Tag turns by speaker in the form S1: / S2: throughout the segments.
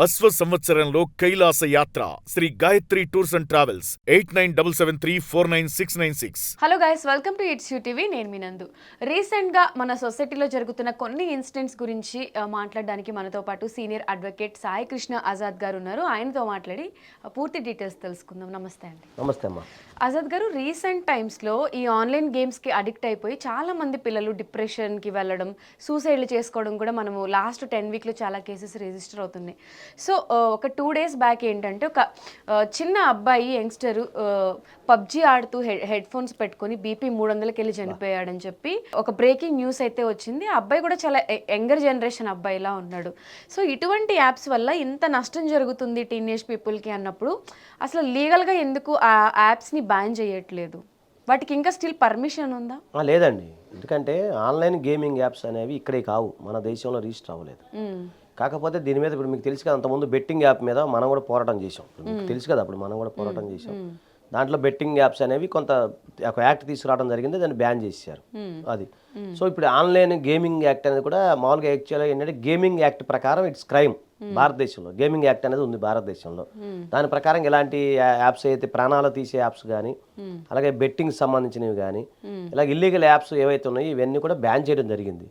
S1: అశ్వ సంవత్సరంలో కైలాస యాత్ర Shri Gayatri tours and travels 8977349696.
S2: Hello guys, welcome to it's you TV. నేను మీ నందు. రీసెంట్గా మన సొసైటీలో జరుగుతున్న కొన్ని ఇన్సిడెంట్స్ గురించి మాట్లాడడానికి మనతో పాటు సీనియర్ అడ్వకేట్ సాయి కృష్ణ ఆజాద్ గారు ఉన్నారు. ఆయనతో మాట్లాడి పూర్తి డీటెయిల్స్ తెలుసుకుందాం. నమస్తే అండి.
S3: నమస్తే అమ్మా.
S2: ఆజాద్ గారు, రీసెంట్ టైమ్స్లో ఈ ఆన్లైన్ గేమ్స్కి అడిక్ట్ అయిపోయి చాలామంది పిల్లలు డిప్రెషన్కి వెళ్ళడం, సూసైడ్లు చేసుకోవడం కూడా మనము లాస్ట్ 10 వీక్లో చాలా కేసెస్ రిజిస్టర్ అవుతున్నాయి. సో ఒక 2 days బ్యాక్ ఏంటంటే ఒక చిన్న అబ్బాయి యంగ్స్టర్ పబ్జీ ఆడుతూ హెడ్ ఫోన్స్ పెట్టుకొని బీపీ 300కి వెళ్ళి చనిపోయాడని చెప్పి ఒక బ్రేకింగ్ న్యూస్ అయితే వచ్చింది. ఆ అబ్బాయి కూడా చాలా యంగర్ జనరేషన్ అబ్బాయిలా ఉన్నాడు. సో ఇటువంటి యాప్స్ వల్ల ఇంత నష్టం జరుగుతుంది టీనేజ్ పీపుల్కి అన్నప్పుడు అసలు లీగల్గా ఎందుకు ఆ యాప్స్ని బ్యాన్ చేయట్లేదు? వాటికి ఇంకా స్టిల్ పర్మిషన్ ఉందా?
S3: లేదండి, ఎందుకంటే ఆన్లైన్ గేమింగ్ యాప్స్ అనేవి ఇక్కడే కావు, మన దేశంలో రిజిస్టర్ అవ్వలేదు. కాకపోతే దీని మీద ఇప్పుడు మీకు తెలుసు కదా, అంతకుముందు బెట్టింగ్ యాప్ మీద మనం కూడా పోరాటం చేసాం. మీకు తెలుసు కదా, అప్పుడు మనం కూడా పోరాటం చేసాం. దాంట్లో బెట్టింగ్ యాప్స్ అనేవి కొంత ఒక యాక్ట్ తీసుకురావడం జరిగింది, దాన్ని బ్యాన్ చేశారు. అది సో ఇప్పుడు ఆన్లైన్ గేమింగ్ యాక్ట్ అనేది కూడా మామూలుగా యాక్చువల్గా ఏంటంటే గేమింగ్ యాక్ట్ ప్రకారం ఇట్స్ క్రైమ్. భారతదేశంలో గేమింగ్ యాక్ట్ అనేది ఉంది భారతదేశంలో. దాని ప్రకారం ఇలాంటి యాప్స్ అయితే ప్రాణాలు తీసే యాప్స్ కానీ, అలాగే బెట్టింగ్ సంబంధించినవి కానీ, ఇలా ఇల్లీగల్ యాప్స్ ఏవైతే ఉన్నాయో ఇవన్నీ కూడా బ్యాన్ చేయడం జరిగింది.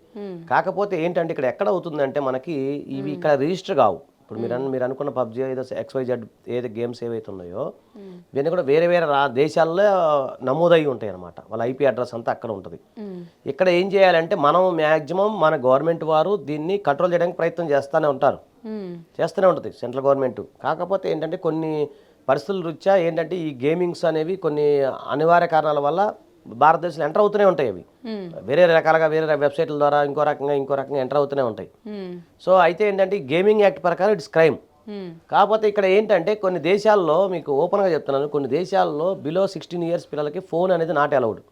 S3: కాకపోతే ఏంటంటే ఇక్కడ ఎక్కడ అవుతుందంటే మనకి ఇవి ఇక్కడ రిజిస్టర్ కావు. ఇప్పుడు మీరు అనుకున్న పబ్జీ ఏదో XYZ ఏదో గేమ్స్ ఏవైతే ఉన్నాయో ఇవన్నీ కూడా వేరే వేరే దేశాల్లో నమోదై ఉంటాయి అన్నమాట. వాళ్ళ IP అడ్రస్ అంతా అక్కడ ఉంటుంది. ఇక్కడ ఏం చేయాలంటే మనం మ్యాక్సిమం మన గవర్నమెంట్ వారు దీన్ని కంట్రోల్ చేయడానికి ప్రయత్నం చేస్తూనే ఉంటుంది సెంట్రల్ గవర్నమెంట్. కాకపోతే ఏంటంటే కొన్ని పరిస్థితుల రీత్యా ఏంటంటే ఈ గేమింగ్స్ అనేవి కొన్ని అనివార్య కారణాల వల్ల భారతదేశంలో ఎంటర్ అవుతూనే ఉంటాయి. అవి వేరే రకాలుగా వేరే వెబ్సైట్ల ద్వారా ఇంకో రకంగా ఎంటర్ అవుతూనే ఉంటాయి. సో అయితే ఏంటంటే గేమింగ్ యాక్ట్ ప్రకారం ఇట్స్ క్రైమ్. కాకపోతే ఇక్కడ ఏంటంటే కొన్ని దేశాల్లో, మీకు ఓపెన్గా చెప్తున్నాను, కొన్ని దేశాల్లో బిలో 16 years పిల్లలకి ఫోన్ అనేది నాట్ అలౌడ్.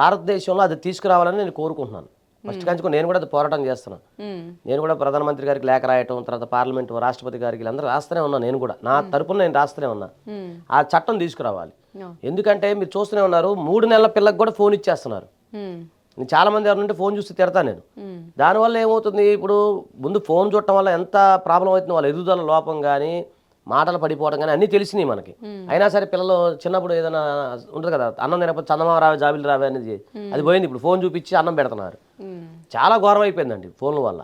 S3: భారతదేశంలో అది తీసుకురావాలని నేను కోరుకుంటున్నాను. ఫస్ట్ కంచుకో నేను కూడా అది పోరాటం చేస్తున్నాను. నేను కూడా ప్రధానమంత్రి గారికి లేఖ రాయటం, తర్వాత పార్లమెంట్ రాష్ట్రపతి గారికి అందరూ రాస్తూనే ఉన్నాను. నేను కూడా నా తరపున నేను రాస్తూనే ఉన్నా. ఆ చట్టం తీసుకురావాలి. ఎందుకంటే మీరు చూస్తూనే ఉన్నారు, 3 నెలల పిల్లలకు కూడా ఫోన్ ఇచ్చేస్తున్నారు. నేను చాలా మంది ఎవరంటే ఫోన్ చూస్తే తిడతాను నేను. దానివల్ల ఏమవుతుంది, ఇప్పుడు ముందు ఫోన్ చూడటం వల్ల ఎంత ప్రాబ్లం అవుతుంది, వాళ్ళ ఎదుగుదల లోపం కానీ, మాటలు పడిపోవడం కానీ అన్నీ తెలిసినాయి మనకి. అయినా సరే పిల్లలు చిన్నప్పుడు ఏదైనా ఉంటుంది కదా, అన్నం తినకపోతే చందమామ రావే జాబిలు రావే అనేది అది పోయింది. ఇప్పుడు ఫోన్ చూపించి అన్నం పెడుతున్నారు. చాలా ఘోరం అయిపోయిందండి ఫోన్ల వల్ల.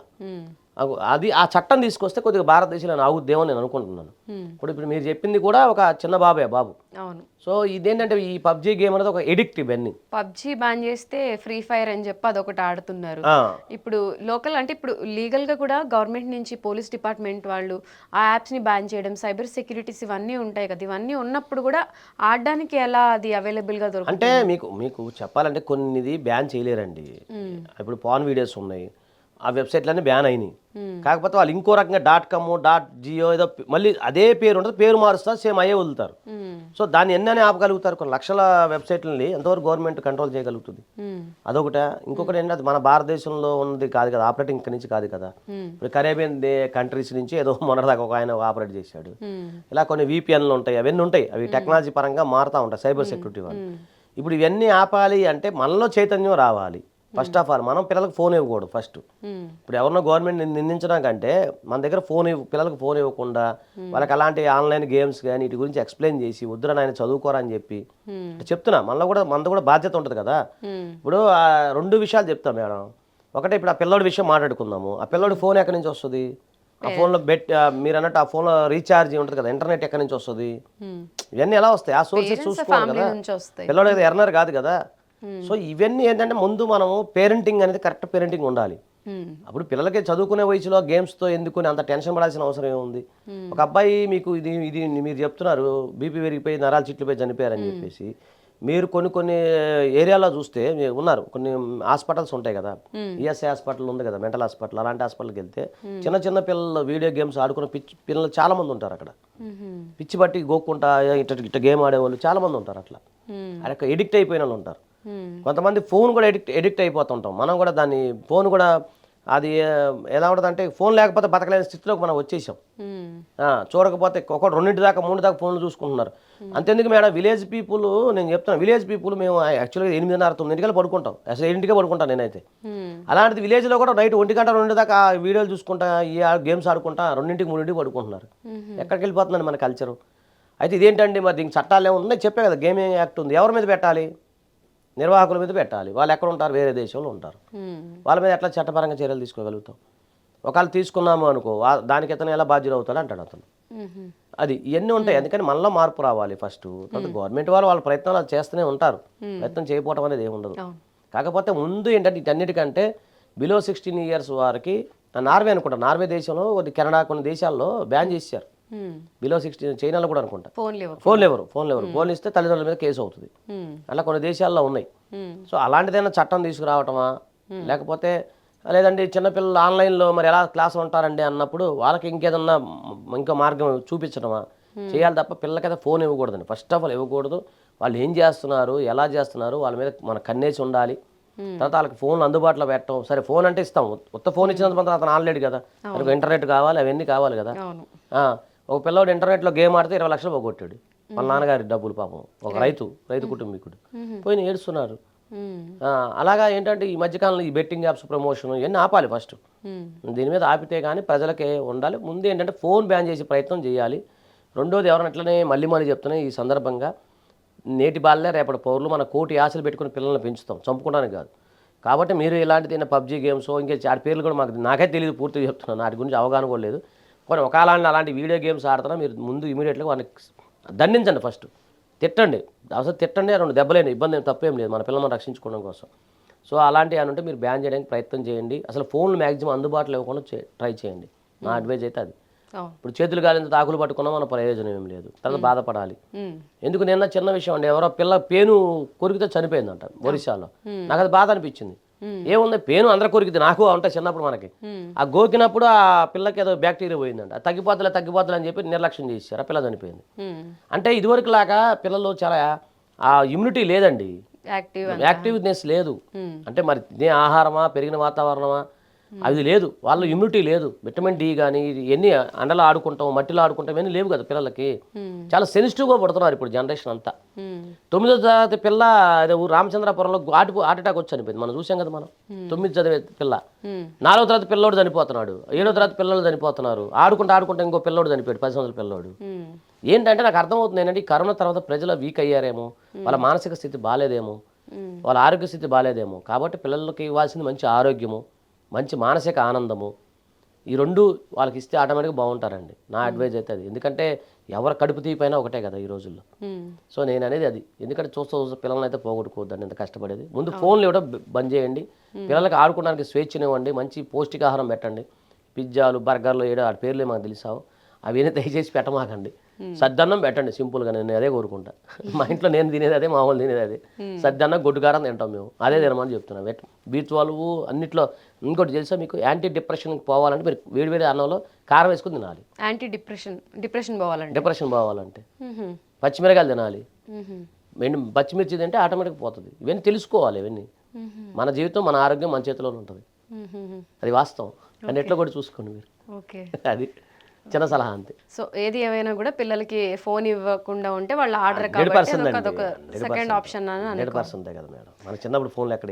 S3: అది ఆ చట్టం తీసుకొస్తే కొద్దిగా భారతదేశంలో ఆగుద్దేమో నేను అనుకుంటున్నాను. ఇప్పుడు మీరు చెప్పింది కూడా ఒక చిన్న బాబు.
S2: అవును.
S3: సో ఇదేంటంటే ఈ పబ్జీ గేమ్ అనేది ఒక ఎడిక్ట్. ఇవన్నీ
S2: పబ్జీ బ్యాన్ చేస్తే ఫ్రీ ఫైర్ అని చెప్పి అదొకటి ఆడుతున్నారు. ఇప్పుడు లోకల్ అంటే ఇప్పుడు లీగల్ గా కూడా గవర్నమెంట్ నుంచి పోలీస్ డిపార్ట్మెంట్ వాళ్ళు ఆ యాప్స్ ని బ్యాన్ చేయడం, సైబర్ సెక్యూరిటీస్ ఇవన్నీ ఉంటాయి కదా, ఇవన్నీ ఉన్నప్పుడు కూడా ఆడడానికి ఎలా అది అవైలబుల్ గా దొరుకుతుంది?
S3: అంటే మీకు చెప్పాలంటే కొన్నిది బ్యాన్ చేయలేరండి. ఇప్పుడు పాన్ వీడియోస్ ఉన్నాయి, ఆ వెబ్సైట్లన్నీ బ్యాన్ అయినాయి. కాకపోతే వాళ్ళు ఇంకో రకంగా .com .geo ఏదో మళ్ళీ అదే పేరు ఉంటుంది, పేరు మారుస్తారు, సేమ్ అయ్యే వదులుతారు. సో దాన్ని ఎన్ననే ఆపగలుగుతారు? కొన్ని లక్షల వెబ్సైట్లని ఎంతవరకు గవర్నమెంట్ కంట్రోల్ చేయగలుగుతుంది? అదొకట. ఇంకొకటి ఏంటంటే అది మన భారతదేశంలో ఉన్నది కాదు కదా, ఆపరేటింగ్ ఇక్కడ నుంచి కాదు కదా. ఇప్పుడు కరేబియన్ కంట్రీస్ నుంచి ఏదో మొన్నటిదాకా ఒక ఆయన ఆపరేట్ చేశాడు. ఇలా కొన్ని VPNలు ఉంటాయి, అవన్నీ ఉంటాయి. అవి టెక్నాలజీ పరంగా మారుతూ ఉంటాయి, సైబర్ సెక్యూరిటీ వాళ్ళు. ఇప్పుడు ఇవన్నీ ఆపాలి అంటే మనలో చైతన్యం రావాలి. ఫస్ట్ ఆఫ్ ఆల్ మనం పిల్లలకు ఫోన్ ఇవ్వకూడదు. ఫస్ట్ ఇప్పుడు ఎవరినో గవర్నమెంట్ నిందించడం కంటే మన దగ్గర పిల్లలకు ఫోన్ ఇవ్వకుండా వాళ్ళకి అలాంటి ఆన్లైన్ గేమ్స్ కానీ వీటి గురించి ఎక్స్ప్లెయిన్ చేసి వద్దురా నాయన చదువుకోరా అని చెప్పి చెప్తున్నా. మనది కూడా బాధ్యత ఉంటుంది కదా. ఇప్పుడు 2 విషయాలు చెప్తాం మేడం. ఒకటే, ఇప్పుడు ఆ పిల్లోడి విషయం మాట్లాడుకుందాము. ఆ పిల్లోడి ఫోన్ ఎక్కడి నుంచి వస్తుంది? ఆ ఫోన్లో మీరు అన్నట్టు ఆ ఫోన్లో రీఛార్జ్ ఉంటుంది కదా, ఇంటర్నెట్ ఎక్కడి నుంచి వస్తుంది? ఇవన్నీ ఎలా వస్తాయి? ఆ సోర్సెస్ చూసుకోవాలి కదా. పిల్లోడు అయితే ఎర్నర్ కాదు కదా. సో ఇవన్నీ ఏంటంటే ముందు మనము పేరెంటింగ్ అనేది కరెక్ట్ పేరెంటింగ్ ఉండాలి. అప్పుడు పిల్లలకి చదువుకునే వయసులో గేమ్స్తో ఎందుకుని అంత టెన్షన్ పడాల్సిన అవసరం ఏముంది? ఒక అబ్బాయి మీకు ఇది మీరు చెప్తున్నారు బీపీ పెరిగిపోయి నరాలు చిట్లిపోయి చనిపోయారని చెప్పేసి. మీరు కొన్ని ఏరియాలో చూస్తే ఉన్నారు, కొన్ని హాస్పిటల్స్ ఉంటాయి కదా, ESI హాస్పిటల్ ఉంది కదా, మెంటల్ హాస్పిటల్, అలాంటి హాస్పిటల్కి వెళ్తే చిన్న పిల్లలు వీడియో గేమ్స్ ఆడుకున్న పిల్లలు చాలా మంది ఉంటారు అక్కడ. పిచ్చి పట్టి గోక్కుంటా ఇట్ట గేమ్ ఆడేవాళ్ళు చాలా మంది ఉంటారు. అట్లా అక్కడ ఎడిక్ట్ అయిపోయిన వాళ్ళు ఉంటారు. కొంతమంది ఫోన్ కూడా ఎడిక్ట్ అయిపోతుంటాం మనం కూడా. దాన్ని ఫోన్ కూడా అది ఎలా ఉంటుందంటే ఫోన్ లేకపోతే బతకలేని స్థితిలోకి మనం వచ్చేసాం. చూడకపోతే ఒక 2 దాకా 3 దాకా ఫోన్లు చూసుకుంటున్నారు. అంతెందుకు మేడం, విలేజ్ పీపుల్, నేను చెప్తాను, విలేజ్ పీపుల్ మేము యాక్చువల్గా 8:30 9 పడుకుంటాం. అసలు 7 పడుకుంటాను నేనైతే. అలాంటిది విలేజ్లో కూడా నైట్ 1 గంట 2 దాకా వీడియోలు చూసుకుంటా, ఈ గేమ్స్ ఆడుకుంటా 2 3 పడుకుంటున్నారు. ఎక్కడికి వెళ్ళిపోతుందండి మన కల్చరు? అయితే ఇదేంటండి మరి దీనికి చట్టాలు ఏమున్నాయి? చెప్పే కదా, గేమింగ్ యాక్ట్ ఉంది. ఎవరి మీద పెట్టాలి? నిర్వాహకుల మీద పెట్టాలి. వాళ్ళు ఎక్కడ ఉంటారు? వేరే దేశంలో ఉంటారు. వాళ్ళ మీద ఎట్లా చట్టపరంగా చర్యలు తీసుకోగలుగుతాం? ఒకవేళ తీసుకున్నాము అనుకో, దానికి అతను ఎలా బాధ్యులు అవుతాడు అంటాడు అతను. అది ఇవన్నీ ఉంటాయి. అందుకని మనలో మార్పు రావాలి ఫస్ట్. తర్వాత గవర్నమెంట్ వాళ్ళు వాళ్ళ ప్రయత్నాలు అది చేస్తూనే ఉంటారు. ప్రయత్నం చేయకపోవడం అనేది ఏమి ఉండదు. కాకపోతే ముందు ఏంటంటే వీటన్నిటికంటే బిలో 16 ఇయర్స్ వారికి, నార్వే అనుకుంటా, నార్వే దేశంలో కెనడా కొన్ని దేశాల్లో బ్యాన్ చేశారు. బిలో 16, చైనాలో కూడా అనుకుంటా ఫోన్లు ఎవరు ఫోన్ ఇస్తే తల్లిదండ్రుల మీద కేసు అవుతుంది. అలా కొన్ని దేశాల్లో ఉన్నాయి. సో అలాంటిదైనా చట్టం తీసుకురావటమా, లేకపోతే లేదండి చిన్నపిల్లలు ఆన్లైన్లో మరి ఎలా క్లాసులు ఉంటారండి అన్నప్పుడు వాళ్ళకి ఇంకేదన్నా ఇంకో మార్గం చూపించడమా చేయాలి తప్ప పిల్లలకైతే ఫోన్ ఇవ్వకూడదండి. ఫస్ట్ ఆఫ్ ఆల్ ఇవ్వకూడదు. వాళ్ళు ఏం చేస్తున్నారు, ఎలా చేస్తున్నారు, వాళ్ళ మీద మన కన్నేసి ఉండాలి. తర్వాత వాళ్ళకి ఫోన్లు అందుబాటులో పెట్టడం. సరే ఫోన్ అంటే ఇస్తాం, కొత్త ఫోన్ ఇచ్చినంత మాత్రం అతను ఆన్లైన్ కదా, మనకు ఇంటర్నెట్ కావాలి, అవన్నీ కావాలి కదా. ఒక పిల్లవాడు ఇంటర్నెట్లో గేమ్ ఆడితే 20 లక్షలు పోగొట్టాడు. వాళ్ళ నాన్నగారి డబ్బులు పాపం, ఒక రైతు కుటుంబీకుడు పోయిన ఏడుస్తున్నారు. అలాగా ఏంటంటే ఈ మధ్యకాలంలో ఈ బెట్టింగ్ యాప్స్ ప్రమోషన్ ఇవన్నీ ఆపాలి ఫస్ట్. దీని మీద ఆపితే కానీ ప్రజలకే ఉండాలి. ముందు ఏంటంటే ఫోన్ బ్యాన్ చేసే ప్రయత్నం చేయాలి. రెండోది, ఎవరైనా అట్లనే మళ్ళీ చెప్తున్నాయి ఈ సందర్భంగా, నేటి బాలలే రేపటి పౌరులు. మన కోటి ఆశలు పెట్టుకుని పిల్లల్ని పెంచుతాం, చంపుకోవడానికి కాదు. కాబట్టి మీరు ఇలాంటిది పబ్జీ గేమ్స్ ఇంకా ఆడి పేర్లు కూడా నాకే తెలియదు, పూర్తిగా చెప్తున్నాను, వాటి గురించి అవగాహన కూడా లేదు. కొన్ని ఒకవేళ అలాంటి వీడియో గేమ్స్ ఆడుతున్నా మీరు ముందు ఇమీడియట్గా వాళ్ళని దండించండి. ఫస్ట్ తిట్టండి, అసలు తిట్టండి, 2 దెబ్బలేని ఇబ్బంది ఏం తప్పేం లేదు మన పిల్లలను రక్షించుకోవడం కోసం. సో అలాంటివి అని ఉంటే మీరు బ్యాన్ చేయడానికి ప్రయత్నం చేయండి. అసలు ఫోన్లు మ్యాక్సిమం అందుబాటులో ఇవ్వకుండా ట్రై చేయండి. నా అడ్వైజ్ అయితే అది. ఇప్పుడు చేతులు గాలింత తాకులు పట్టుకున్నా మన ప్రయోజనం ఏం లేదు. తర్వాత బాధపడాలి. ఎందుకు నిన్న చిన్న విషయం అండి, ఎవరో పిల్ల పేను కొరికితే చనిపోయిందంట ఒరిస్సాలో. నాకు అది బాధ అనిపించింది. ఏముంది, పేను అందరూ కొరికితే, నాకు ఉంటాయి చిన్నప్పుడు మనకి. ఆ గోకినప్పుడు ఆ పిల్లకి ఏదో బ్యాక్టీరియా పోయిందంట, తగ్గిపోతలే అని చెప్పి నిర్లక్ష్యం చేశారు, ఆ పిల్ల చనిపోయింది. అంటే ఇదివరకు లాగా పిల్లలు చాలా ఆ ఇమ్యూనిటీ లేదండి, యాక్టివ్నెస్ లేదు. అంటే మరి ఇదే ఆహారమా, పెరిగిన వాతావరణమా, అది లేదు. వాళ్ళ ఇమ్యూనిటీ లేదు. విటమిన్ డి కానీ ఎన్ని అండలో ఆడుకుంటాం, మట్టిలో ఆడుకుంటాం, ఇవన్నీ లేవు కదా పిల్లలకి. చాలా సెన్సిటివ్గా పడుతున్నారు ఇప్పుడు జనరేషన్ అంతా. 9వ తరగతి పిల్ల రామచంద్రపురంలో హార్ట్ అటాక్ వచ్చి చనిపోయింది, మనం చూసాం కదా. మనం 9 చదివే పిల్ల, 4వ తరగతి పిల్లోడు చనిపోతున్నాడు, 7వ తరగతి పిల్లలు చనిపోతున్నారు. ఆడుకుంటా ఇంకో పిల్లోడు చనిపోయాడు, 10 సంవత్సరాల పిల్లోడు. ఏంటంటే నాకు అర్థమవుతుంది ఏంటంటే, ఈ కరోనా తర్వాత ప్రజలు వీక్ అయ్యారేమో, వాళ్ళ మానసిక స్థితి బాగాలేదేమో, వాళ్ళ ఆరోగ్య స్థితి బాగాలేదేమో. కాబట్టి పిల్లలకి ఇవ్వాల్సింది మంచి ఆరోగ్యము, మంచి మానసిక ఆనందము. ఈ 2 వాళ్ళకి ఇస్తే ఆటోమేటిక్గా బాగుంటారండి. నా అడ్వైజ్ అయితే అది. ఎందుకంటే ఎవరు కడుపు తీపైనా ఒకటే కదా ఈ రోజుల్లో. సో నేను అనేది అది. ఎందుకంటే చూస్తూ పిల్లల్ని అయితే పోగొట్టుకోవద్దండి ఎంత కష్టపడేది. ముందు ఫోన్లు ఇవ్వడం బంద్ చేయండి. పిల్లలకి ఆడుకోవడానికి స్వేచ్ఛనివ్వండి, మంచి పౌష్టికాహారం పెట్టండి. పిజ్జాలు, బర్గర్లు ఏడో ఆ పేర్లు మాకు తెలిసావు, అవేనే దయచేసి పెట్టమాకండి. సద్దన్నం పెట్టండి సింపుల్గా, నేను అదే కోరుకుంటా. మా ఇంట్లో నేను తినేది అదే, మా వాళ్ళు తినేది అదే. సద్దన్నం గొడ్డుకారం తింటాం మేము, అదే తినమని చెప్తున్నాం. B12 అన్నిట్లో. ఇంకోటి తెలుసా మీకు, యాంటీ డిప్రెషన్కి పోవాలంటే మీరు వేడి అన్నంలో కారం వేసుకుని తినాలి.
S2: డిప్రెషన్
S3: పోవాలంటే పచ్చిమిరకాయలు తినాలి. పచ్చిమిర్చి తింటే ఆటోమేటిక్ పోతుంది. ఇవన్నీ తెలుసుకోవాలి. ఇవన్నీ మన జీవితం, మన ఆరోగ్యం మన చేతిలో ఉంటుంది. అది వాస్తవం. కానీ ఎట్లా కూడా చూసుకోండి మీరు. అది చిన్న సలహా అంతే.
S2: సో ఏది ఏమైనా కూడా పిల్లలకి ఫోన్ ఇవ్వకుండా ఉంటే వాళ్ళ ఆర్డర్ కాబట్టి సెకండ్ ఆప్షన్
S3: 100% కదా మేడం. మన చిన్నప్పుడు ఫోన్లు ఎక్కడ.